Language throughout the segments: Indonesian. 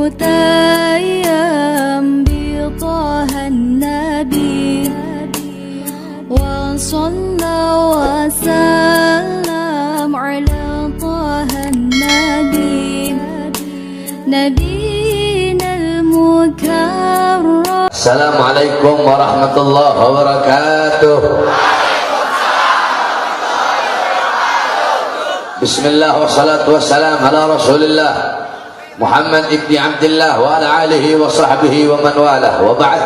المتيم بطه النبي وصلى وسلم على طه النبي نبينا المكرم. Assalamualaikum warahmatullahi wabarakatuh. Bismillah wassalatu wassalam ala rasulillah Muhammad ibni Abdillah wa ala alihi wa sahbihi wa man walah wa ba'd.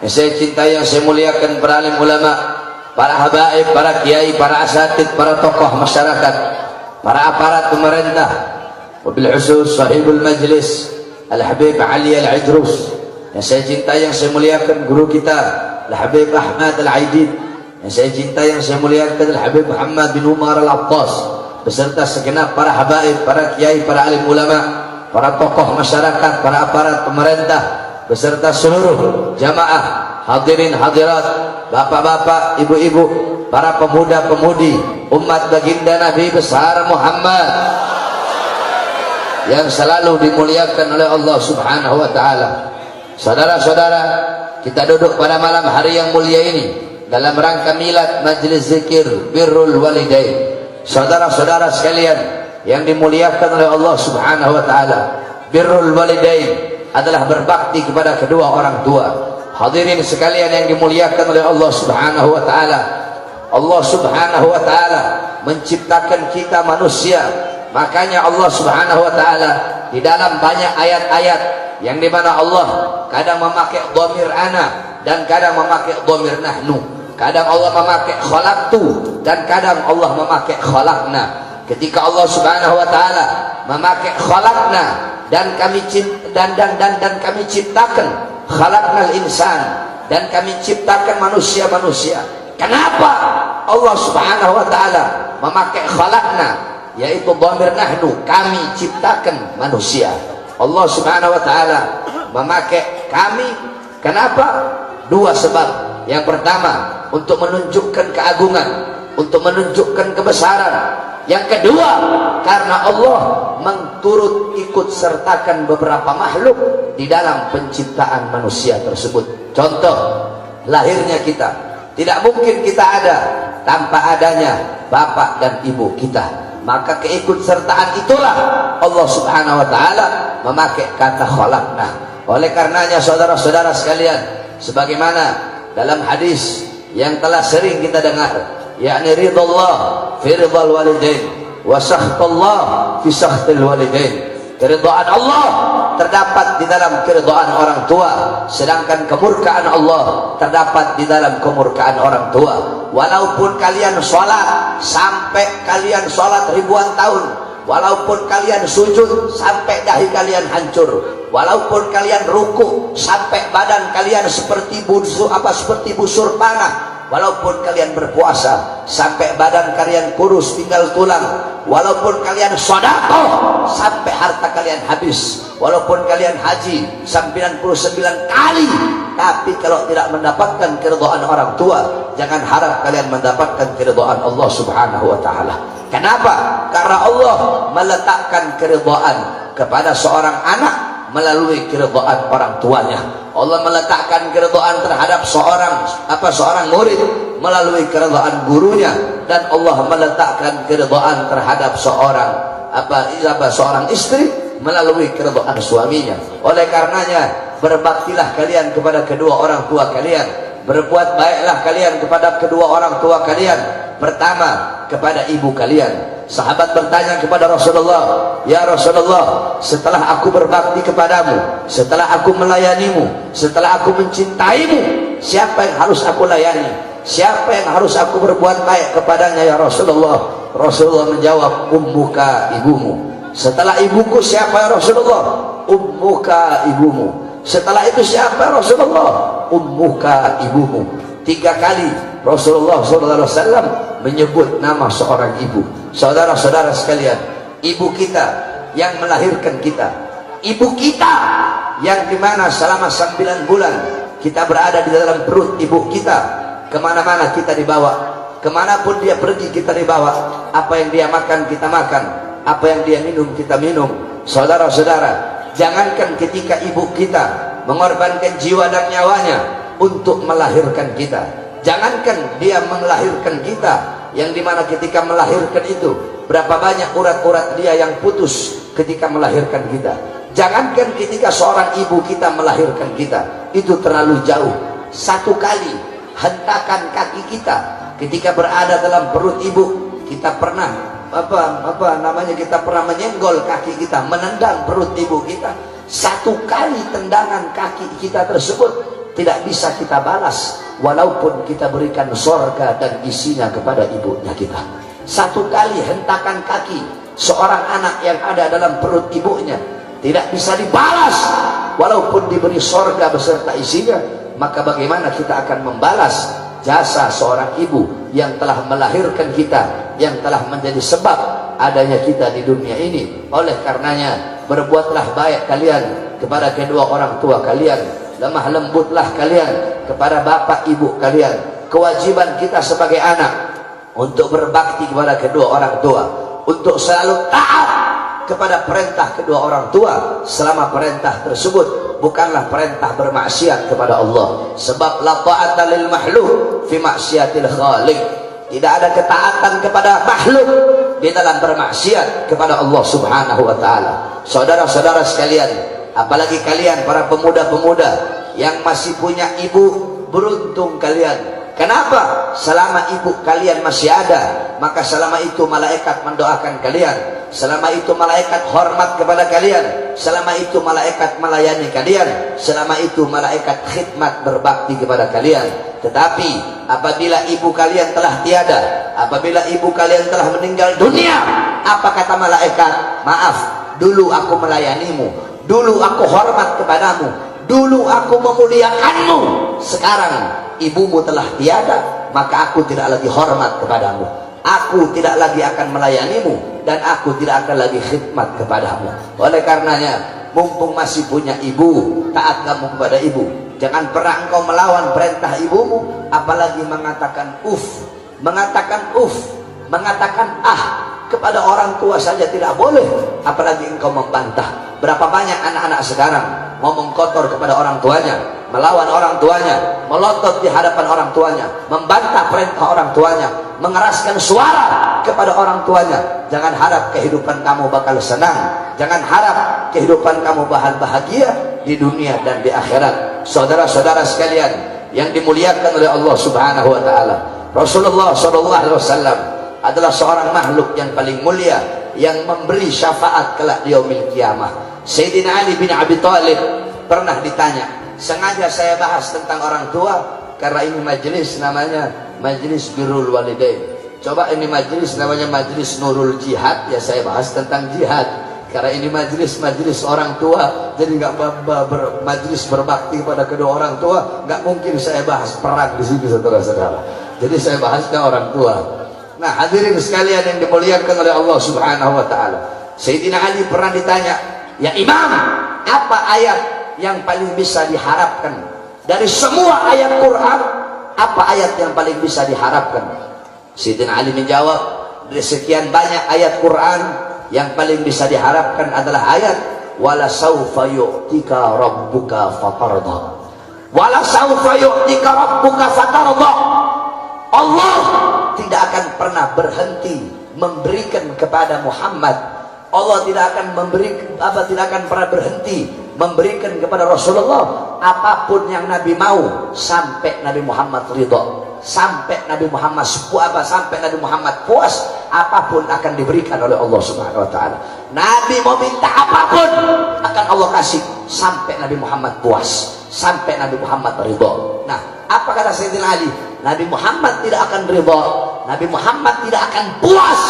Yang saya cintai, yang saya muliakan para alim ulama, para habaib, para kiai, para asatid, para tokoh masyarakat, para aparat pemerintah, wabil khusus sahibul majlis Al-Habib Ali Al-Idrus. Yang saya cintai, yang saya muliakan guru kita Al-Habib Ahmad Al-Aidid. Yang saya cintai, yang saya muliakan Al-Habib Muhammad bin Umar Al-Attas, beserta segenap para habaib, para kiai, para alim ulama, para tokoh masyarakat, para aparat pemerintah, beserta seluruh jamaah, hadirin hadirat, bapak-bapak, ibu-ibu, para pemuda-pemudi umat baginda Nabi besar Muhammad yang selalu dimuliakan oleh Allah Subhanahu wa taala. Saudara-saudara, kita duduk pada malam hari yang mulia ini dalam rangka milad majlis zikir birrul walidain. Saudara-saudara sekalian yang dimuliakan oleh Allah Subhanahu wa taala, birrul walidain adalah berbakti kepada kedua orang tua. Hadirin sekalian yang dimuliakan oleh Allah Subhanahu wa taala, Allah Subhanahu wa taala menciptakan kita manusia. Makanya Allah Subhanahu wa taala di dalam banyak ayat-ayat yang dimana Allah kadang memakai dhamir ana dan kadang memakai dhamir nahnu. Kadang Allah memakai khalaqtu dan kadang Allah memakai khalaqna. Ketika Allah Subhanahu wa taala memakai khalaqna dan kami ciptakan, khalaqnal insan, dan kami ciptakan manusia-manusia. Kenapa Allah Subhanahu wa taala memakai khalaqna, yaitu dhamir nahnu, kami ciptakan manusia. Allah Subhanahu wa taala memakai kami, kenapa? Dua sebab. Yang pertama, untuk menunjukkan keagungan, untuk menunjukkan kebesaran. Yang kedua, karena Allah menturut ikut sertakan beberapa makhluk di dalam penciptaan manusia tersebut. Contoh, lahirnya kita. Tidak mungkin kita ada tanpa adanya bapak dan ibu kita. Maka keikutsertaan itulah Allah Subhanahu wa taala memakai kata khalaqna. Oleh karenanya saudara-saudara sekalian, sebagaimana dalam hadis yang telah sering kita dengar, yakni ridallah fi ridal walidain wa sakhtullah fi sakhtil walidain. Keridhaan Allah terdapat di dalam keridhaan orang tua, sedangkan kemurkaan Allah terdapat di dalam kemurkaan orang tua. Walaupun kalian sholat sampai kalian sholat ribuan tahun, walaupun kalian sujud sampai dahi kalian hancur, walaupun kalian ruku sampai badan kalian seperti busur panah, walaupun kalian berpuasa sampai badan kalian kurus tinggal tulang, walaupun kalian sedekah sampai harta kalian habis, walaupun kalian haji 99 kali, tapi kalau tidak mendapatkan keridhaan orang tua, jangan harap kalian mendapatkan keridhaan Allah Subhanahu wa taala. Kenapa? Karena Allah meletakkan keridhaan kepada seorang anak melalui keridhaan orang tuanya. Allah meletakkan keridhaan terhadap seorang murid melalui keridhaan gurunya, dan Allah meletakkan keridhaan terhadap seorang istri melalui keridhaan suaminya. Oleh karenanya, berbaktilah kalian kepada kedua orang tua kalian, berbuat baiklah kalian kepada kedua orang tua kalian. Pertama, kepada ibu kalian. Sahabat bertanya kepada Rasulullah, "Ya Rasulullah, setelah aku berbakti kepadamu, setelah aku melayanimu, setelah aku mencintaimu, siapa yang harus aku layani? Siapa yang harus aku berbuat baik kepadanya ya Rasulullah?" Rasulullah menjawab, "Ummuka, ibumu." Setelah ibuku siapa ya Rasulullah? Ummuka, ibumu. Setelah itu siapa ya Rasulullah? Ummuka, ibumu. 3 kali Rasulullah SAW menyebut nama seorang ibu. Saudara-saudara sekalian, ibu kita yang melahirkan kita, ibu kita yang dimana selama 9 bulan kita berada di dalam perut ibu kita, kemana-mana kita dibawa, kemanapun dia pergi kita dibawa, apa yang dia makan kita makan, apa yang dia minum kita minum. Saudara-saudara, Jangankan ketika ibu kita mengorbankan jiwa dan nyawanya untuk melahirkan kita. Jangankan dia melahirkan kita, yang dimana ketika melahirkan itu berapa banyak urat-urat dia yang putus ketika melahirkan kita. Jangankan ketika seorang ibu kita melahirkan kita, itu terlalu jauh. Satu kali hentakan kaki kita ketika berada dalam perut ibu, kita pernah kita pernah menyenggol kaki kita, menendang perut ibu kita. Satu kali tendangan kaki kita tersebut tidak bisa kita balas, walaupun kita berikan surga dan isinya kepada ibunya kita. Satu kali hentakan kaki seorang anak yang ada dalam perut ibunya tidak bisa dibalas, walaupun diberi surga beserta isinya. Maka bagaimana kita akan membalas jasa seorang ibu yang telah melahirkan kita, yang telah menjadi sebab adanya kita di dunia ini? Oleh karenanya, berbuatlah baik kalian kepada kedua orang tua kalian, lemah lembutlah kalian kepada bapak ibu kalian. Kewajiban kita sebagai anak untuk berbakti kepada kedua orang tua, untuk selalu taat kepada perintah kedua orang tua selama perintah tersebut bukanlah perintah bermaksiat kepada Allah. Sebab la ta'ata lil makhluk fi maksiatil khaliq. Tidak ada ketaatan kepada makhluk di dalam bermaksiat kepada Allah Subhanahu wa taala. Saudara-saudara sekalian, apalagi kalian para pemuda-pemuda yang masih punya ibu, beruntung kalian. Kenapa? Selama ibu kalian masih ada, maka selama itu malaikat mendoakan kalian, selama itu malaikat hormat kepada kalian, selama itu malaikat melayani kalian, selama itu malaikat khidmat berbakti kepada kalian. Tetapi apabila ibu kalian telah tiada, apabila ibu kalian telah meninggal dunia, apa kata malaikat? Maaf, dulu aku melayanimu, dulu aku hormat kepadamu, dulu aku memuliakanmu. Sekarang ibumu telah tiada, maka aku tidak lagi hormat kepadamu, aku tidak lagi akan melayanimu, dan aku tidak akan lagi khidmat kepadamu. Oleh karenanya, mumpung masih punya ibu, taat kamu kepada ibu. Jangan pernah engkau melawan perintah ibumu, apalagi mengatakan mengatakan kepada orang tua saja tidak boleh, apalagi engkau membantah. Berapa banyak anak-anak sekarang ngomong kotor kepada orang tuanya, melawan orang tuanya, melotot di hadapan orang tuanya, membantah perintah orang tuanya, mengeraskan suara kepada orang tuanya. Jangan harap kehidupan kamu bakal senang, jangan harap kehidupan kamu bakal bahagia di dunia dan di akhirat. Saudara-saudara sekalian yang dimuliakan oleh Allah Subhanahu wa taala, Rasulullah SAW adalah seorang makhluk yang paling mulia, yang memberi syafaat kelak di yaumil qiyamah. Sayyidina Ali bin Abi Thalib pernah ditanya, sengaja saya bahas tentang orang tua karena ini majelis namanya majelis birrul walidain. Coba ini majelis namanya majelis nurul jihad, ya saya bahas tentang jihad. Karena ini majelis orang tua, jadi nggak majelis berbakti kepada kedua orang tua, nggak mungkin saya bahas perang di sini, saudara-saudara. Jadi saya bahasnya orang tua. Nah, hadirin sekalian yang dimuliakan oleh Allah Subhanahu wa taala, Sayyidina Ali pernah ditanya, "Ya Imam, apa ayat yang paling bisa diharapkan dari semua ayat Quran? Apa ayat yang paling bisa diharapkan?" Sayyidina Ali menjawab, dari sekian banyak ayat Quran, yang paling bisa diharapkan adalah ayat wala saufa yu'tika rabbuka fatarda. Wala saufa yu'tika rabbuka fatarda. Allah tidak akan pernah berhenti memberikan kepada Muhammad. Allah tidak akan pernah berhenti memberikan kepada Rasulullah apapun yang Nabi mau sampai Nabi Muhammad ridha, sampai Nabi Muhammad sampai Nabi Muhammad puas, apapun akan diberikan oleh Allah Subhanahu wa taala. Nabi mau minta apapun akan Allah kasih sampai Nabi Muhammad puas, sampai Nabi Muhammad ridha. Nah, apa kata Sayyidina Ali? Nabi Muhammad tidak akan ridha, Nabi Muhammad tidak akan puas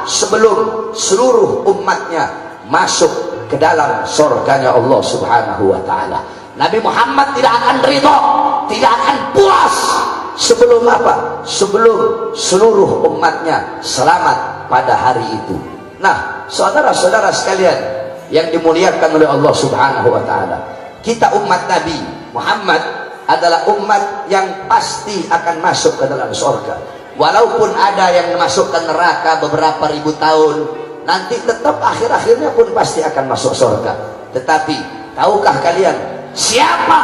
sebelum seluruh umatnya masuk ke dalam surganya Allah Subhanahu wa taala. Nabi Muhammad tidak akan ridha, tidak akan puas sebelum apa? Sebelum seluruh umatnya selamat pada hari itu. Nah, saudara-saudara sekalian yang dimuliakan oleh Allah Subhanahu wa taala, kita umat Nabi Muhammad adalah umat yang pasti akan masuk ke dalam surga. Walaupun ada yang masuk ke neraka beberapa ribu tahun, nanti tetap akhir-akhirnya pun pasti akan masuk surga. Tetapi tahukah kalian siapa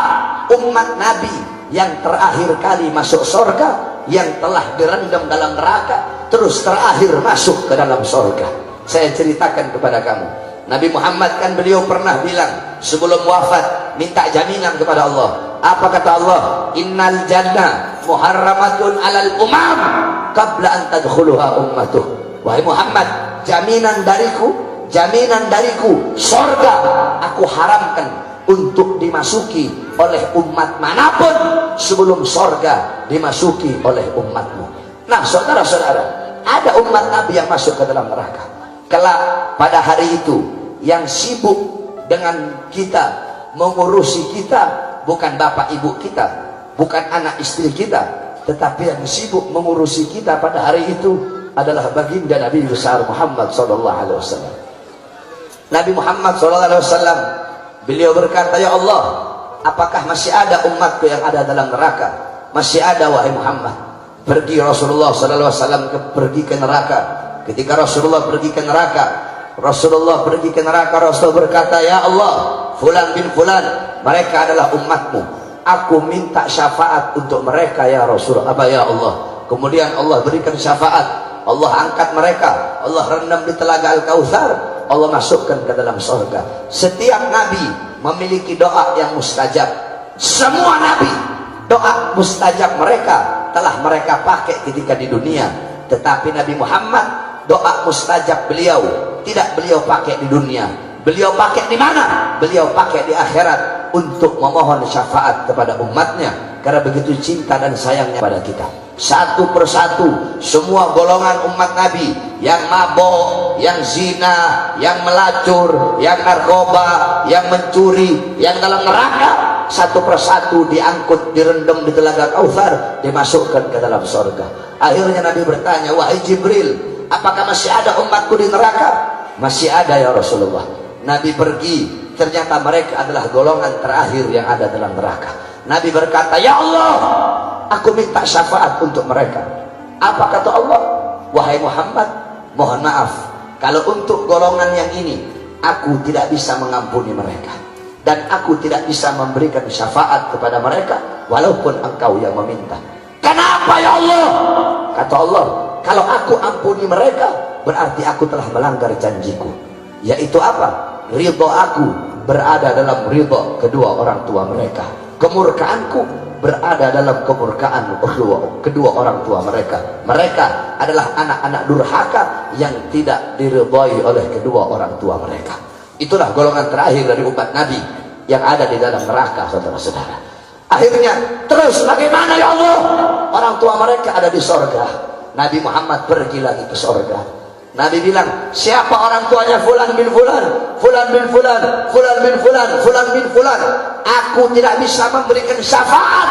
umat Nabi yang terakhir kali masuk surga, yang telah direndam dalam neraka terus terakhir masuk ke dalam surga? Saya ceritakan kepada kamu. Nabi Muhammad kan beliau pernah bilang sebelum wafat, minta jaminan kepada Allah. Apa kata Allah? Innal jannah muharramatun alal umam qabla an tadkhuluha ummatuh. Wahai Muhammad, jaminan dariku surga aku haramkan untuk dimasuki oleh umat manapun sebelum surga dimasuki oleh umatmu. Nah, saudara-saudara, ada umat Nabi yang masuk ke dalam neraka. Kelak pada hari itu yang sibuk dengan kita, mengurusi kita, bukan bapak ibu kita, bukan anak istri kita, tetapi yang sibuk mengurusi kita pada hari itu adalah baginda Nabi besar Muhammad SAW. Nabi Muhammad SAW beliau berkata, ya Allah, apakah masih ada umatku yang ada dalam neraka? Masih ada wahai Muhammad. Pergi Rasulullah SAW pergi ke neraka. Ketika Rasulullah pergi ke neraka, Rasul berkata, ya Allah, fulan bin fulan, mereka adalah umatmu, aku minta syafaat untuk mereka ya Rasul, ya Allah. Kemudian Allah berikan syafaat, Allah angkat mereka, Allah rendam di telaga Al-Kautsar, Allah masukkan ke dalam surga. Setiap nabi memiliki doa yang mustajab. Semua nabi doa mustajab mereka telah mereka pakai ketika di dunia. Tetapi Nabi Muhammad, doa mustajab beliau tidak beliau pakai di dunia. Beliau pakai di mana? Beliau pakai di akhirat untuk memohon syafaat kepada umatnya, karena begitu cinta dan sayangnya pada kita. Satu persatu semua golongan umat Nabi, yang mabok, yang zina, yang melacur, yang narkoba, yang mencuri, yang dalam neraka, satu persatu diangkut, direndam di telaga Kautsar, dimasukkan ke dalam surga. Akhirnya Nabi bertanya, wahai Jibril, apakah masih ada umatku di neraka? Masih ada ya Rasulullah. Nabi pergi, ternyata mereka adalah golongan terakhir yang ada dalam neraka. Nabi berkata, ya Allah, aku minta syafaat untuk mereka. Apa kata Allah? Wahai Muhammad, mohon maaf, kalau untuk golongan yang ini aku tidak bisa mengampuni mereka, dan aku tidak bisa memberikan syafaat kepada mereka walaupun engkau yang meminta. Kenapa ya Allah? Kata Allah, kalau aku ampuni mereka berarti aku telah melanggar janjiku, yaitu apa? Ridho aku berada dalam ridho kedua orang tua mereka, kemurkaanku berada dalam kemurkaan kedua orang tua mereka. Mereka adalah anak-anak durhaka yang tidak diridhoi oleh kedua orang tua mereka. Itulah golongan terakhir dari umat Nabi yang ada di dalam neraka, saudara-saudara. Akhirnya terus bagaimana ya Allah? Orang tua mereka ada di sorga. Nabi Muhammad pergi lagi ke sorga. Nabi bilang, siapa orang tuanya fulan bin fulan, fulan bin fulan, fulan bin fulan, fulan bin fulan? Aku tidak bisa memberikan syafaat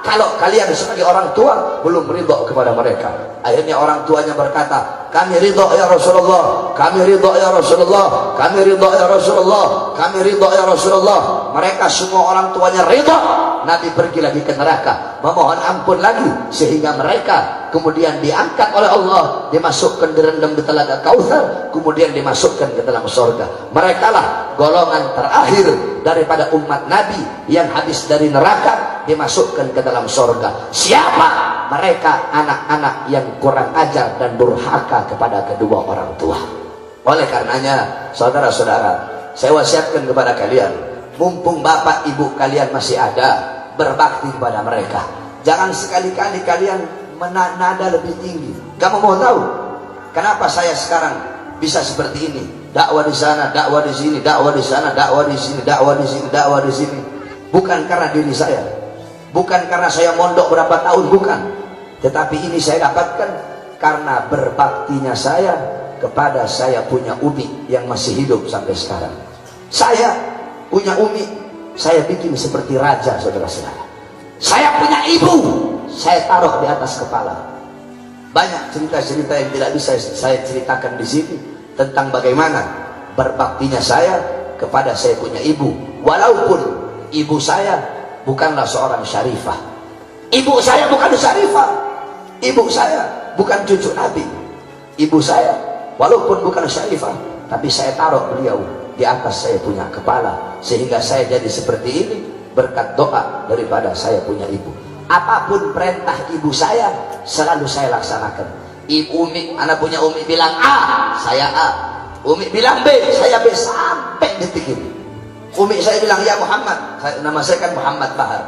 kalau kalian sebagai orang tua belum ridho kepada mereka. Akhirnya orang tuanya berkata, kami ridho ya Rasulullah, kami ridho ya Rasulullah, kami ridho ya Rasulullah, kami ridho ya Rasulullah. Mereka semua orang tuanya ridho. Nabi pergi lagi ke neraka, memohon ampun lagi, sehingga mereka kemudian diangkat oleh Allah, dimasukkan, direndam di telaga Kautsar, kemudian dimasukkan ke dalam surga. Mereka lah golongan terakhir daripada umat Nabi yang habis dari neraka dimasukkan ke dalam surga. Siapa? Mereka anak-anak yang kurang ajar dan durhaka kepada kedua orang tua. Oleh karenanya, saudara-saudara, saya wasiatkan kepada kalian, mumpung bapak ibu kalian masih ada, berbakti kepada mereka. Jangan sekali-kali kalian menada lebih tinggi. Kamu mau tahu kenapa saya sekarang bisa seperti ini? Dakwah di sana, dakwah di sini, dakwah di sana, dakwah di sini, dakwah di sini, dakwah di sini. Bukan karena diri saya, bukan karena saya mondok berapa tahun, bukan. Tetapi ini saya dapatkan karena berbaktinya saya kepada saya punya umi yang masih hidup sampai sekarang. Saya punya umi, saya bikin seperti raja, saudara-saudara. Saya punya ibu, saya taruh di atas kepala. Banyak cerita-cerita yang tidak bisa saya ceritakan di sini tentang bagaimana berbaktinya saya kepada saya punya ibu. Walaupun ibu saya bukanlah seorang syarifah, ibu saya bukan syarifah, ibu saya bukan cucu Nabi, ibu saya walaupun bukan Syaifah, tapi saya taruh beliau di atas saya punya kepala, sehingga saya jadi seperti ini berkat doa daripada saya punya ibu. Apapun perintah ibu saya selalu saya laksanakan. Ibu Umi, anak punya Umi bilang A, saya A. Umi bilang B, saya B, sampai detik ini. Umi saya bilang ya Muhammad, nama saya kan Muhammad Bahar.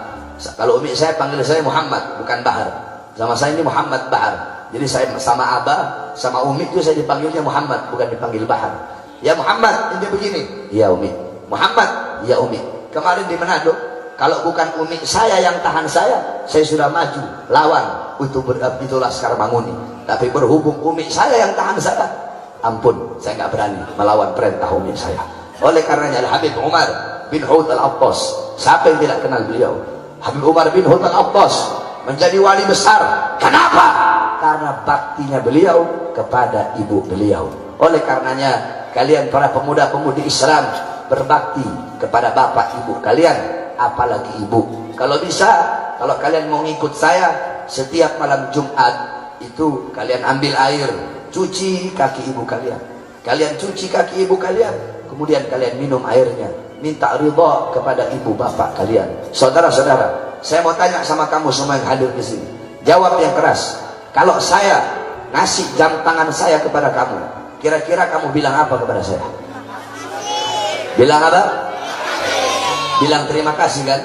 Kalau Umi saya panggil saya Muhammad, bukan Bahar. Sama saya ini Muhammad Bahar. Jadi saya sama Abah, sama Umi itu saya dipanggilnya Muhammad, bukan dipanggil Bahar. Ya Muhammad, ini begini. Ya Umi. Muhammad, ya Umi. Kemarin di Manado, kalau bukan Umi saya yang tahan saya sudah maju lawan untuk itu Laskar Manguni. Tapi berhubung Umi saya yang tahan saya, ampun, saya nggak berani melawan perintah Umi saya. Oleh karenanya Habib Umar bin Hud al-Attas, siapa yang tidak kenal beliau? Habib Umar bin Hud al-Attas menjadi wali besar. Kenapa? Karena baktinya beliau kepada ibu beliau. Oleh karenanya kalian para pemuda-pemudi Islam berbakti kepada bapak ibu kalian, apalagi ibu. Kalau bisa, kalau kalian mau ngikut saya, setiap malam Jumat itu kalian ambil air, cuci kaki ibu kalian. Kalian cuci kaki ibu kalian, kemudian kalian minum airnya, minta ridha kepada ibu bapak kalian. Saudara-saudara, saya mau tanya sama kamu semua yang hadir di sini, jawab yang keras. Kalau saya ngasih jam tangan saya kepada kamu, kira-kira kamu bilang apa kepada saya? Bilang apa? Bilang terima kasih kan?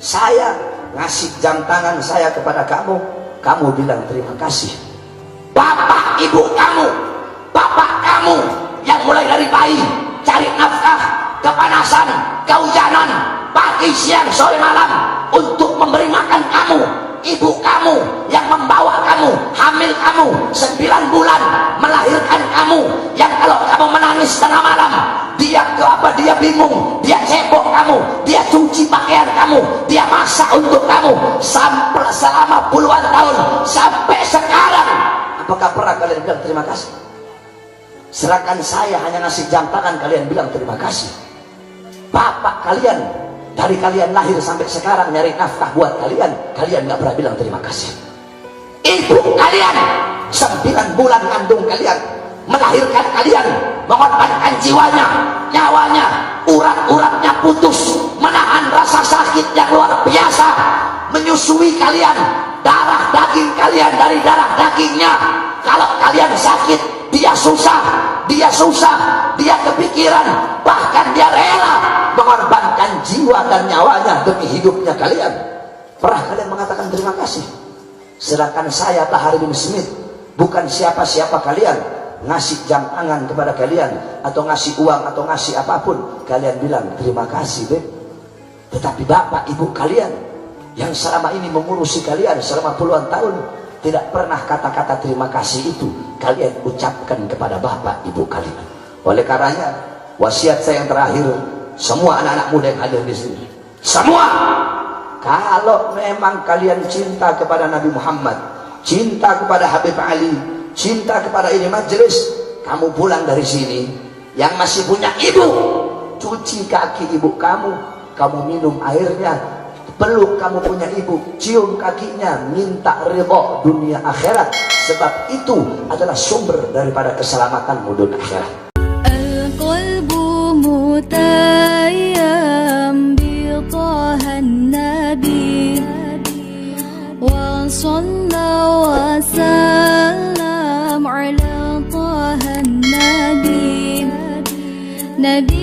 Saya ngasih jam tangan saya kepada kamu, kamu bilang terima kasih. Bapak ibu kamu, bapak kamu yang mulai dari bayi cari nafkah, kepanasan, kehujanan, pagi, siang, sore, malam untuk memberi makan kamu. Ibu kamu yang membawa kamu, hamil kamu 9 bulan, melahirkan kamu, yang kalau kamu menangis tengah malam, dia bingung, dia cebok kamu, dia cuci pakaian kamu, dia masak untuk kamu sampai selama puluhan tahun sampai sekarang. Apakah pernah kalian bilang terima kasih? Serahkan saya hanya ngasih jam tangan, kalian bilang terima kasih. Bapak kalian dari kalian lahir sampai sekarang nyari nafkah buat kalian, kalian nggak pernah bilang terima kasih. Ibu kalian 9 bulan kandung kalian, melahirkan kalian, mengorbankan jiwanya, nyawanya, urat-uratnya putus, menahan rasa sakit yang luar biasa, menyusui kalian, darah daging kalian dari darah dagingnya. Kalau kalian sakit, dia susah, dia kepikiran, bahkan dia rela mengorbankan jiwa dan nyawanya demi hidupnya kalian. Pernah kalian mengatakan terima kasih? Sedangkan saya Bahar bin Smith, bukan siapa-siapa kalian, ngasih jam tangan kepada kalian atau ngasih uang atau ngasih apapun, kalian bilang terima kasih Beb. Tetapi bapak ibu kalian yang selama ini mengurusi kalian selama puluhan tahun, tidak pernah kata-kata terima kasih itu kalian ucapkan kepada bapak ibu kalian. Oleh karenanya wasiat saya yang terakhir, semua anak-anak muda yang hadir di sini, semua, kalau memang kalian cinta kepada Nabi Muhammad, cinta kepada Habib Ali, cinta kepada ini majelis, kamu pulang dari sini, yang masih punya ibu, cuci kaki ibu kamu, kamu minum airnya, peluk kamu punya ibu, cium kakinya, minta ridha dunia akhirat, sebab itu adalah sumber daripada keselamatanmu dunia akhirat. Al-qalbu mutayyam bi tahan nabi wa sallallahu wa sallam ala tahan nabi